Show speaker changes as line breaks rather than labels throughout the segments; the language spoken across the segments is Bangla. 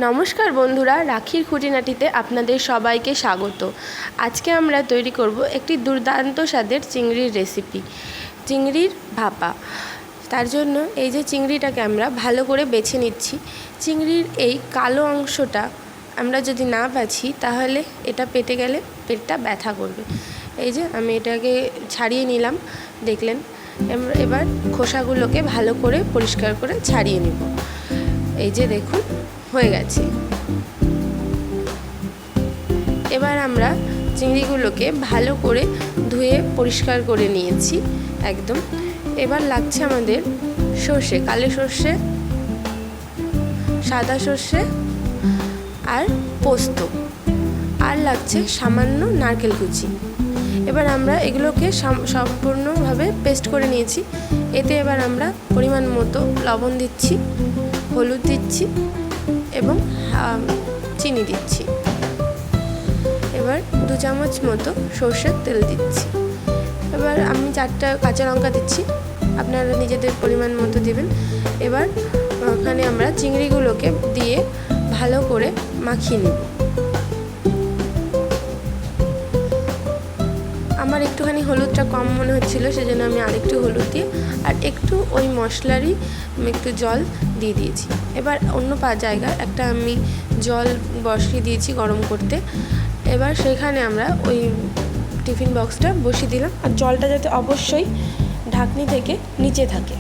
নমস্কার বন্ধুরা, রাখির খুঁটিনাটিতে আপনাদের সবাইকে স্বাগত। আজকে আমরা তৈরি করব একটি দুর্দান্ত স্বাদের চিংড়ির রেসিপি, চিংড়ির ভাপা। তার জন্য এই যে চিংড়িটাকে আমরা ভালো করে বেছে নিচ্ছি। চিংড়ির এই কালো অংশটা আমরা যদি না বাছি তাহলে এটা পেটে গেলে পেটটা ব্যথা করবে। এই যে আমি এটাকে ছাড়িয়ে নিলাম, দেখলেন। এবার খোসাগুলোকে ভালো করে পরিষ্কার করে ছাড়িয়ে নেব। এই যে দেখুন, হয়ে গেছে। এবার আমরা চিংড়িগুলোকে ভালো করে ধুয়ে পরিষ্কার করে নিয়েছি একদম। এবার লাগছে আমাদের সর্ষে, কালো সর্ষে, সাদা সর্ষে আর পোস্ত, আর লাগছে সামান্য নারকেল কুচি। এবার আমরা এগুলোকে সম্পূর্ণভাবে পেস্ট করে নিয়েছি। এতে এবার আমরা পরিমাণ মতো লবণ দিচ্ছি, হলুদ দিচ্ছি এবং চিনি দিচ্ছি। এবার 2 চামচ মতো সর্ষের তেল দিচ্ছি। এবার আমি 4টা কাঁচা লঙ্কা দিচ্ছি, আপনারা নিজেদের পরিমাণ মতো দিবেন। এবার ওখানে আমরা চিংড়িগুলোকে দিয়ে ভালো করে মাখিয়ে নেব। আমার একটুখানি হলুদটা কম মনে হচ্ছিল, সেজন্য আমি আরেকটু হলুদ দিয়ে আর একটু ওই মশলারই একটু জল দিয়ে দিয়েছি। এবার অন্য জায়গায় একটা আমি জল বসিয়ে দিয়েছি গরম করতে। এবার সেখানে আমরা ওই টিফিন বক্সটা বসিয়ে দিলাম, আর জলটা যাতে অবশ্যই ঢাকনি থেকে নিচে থাকে।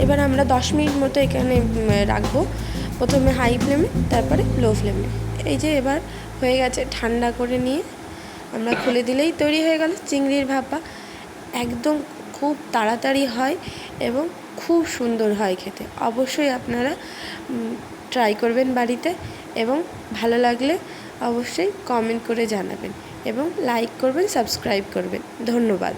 এবার আমরা 10 মিনিট মতো এখানে রাখবো, প্রথমে হাই ফ্লেমে, তারপরে লো ফ্লেমে। এই যে এবার হয়ে গেছে, ঠান্ডা করে নিয়ে আমরা খুলে দিলেই তৈরি হয়ে গেল চিংড়ির ভাপা। একদম খুব তাড়াতাড়ি হয় এবং খুব সুন্দর হয় খেতে। অবশ্যই আপনারা ট্রাই করবেন বাড়িতে, এবং ভালো লাগলে অবশ্যই কমেন্ট করে জানাবেন এবং লাইক করবেন, সাবস্ক্রাইব করবেন। ধন্যবাদ।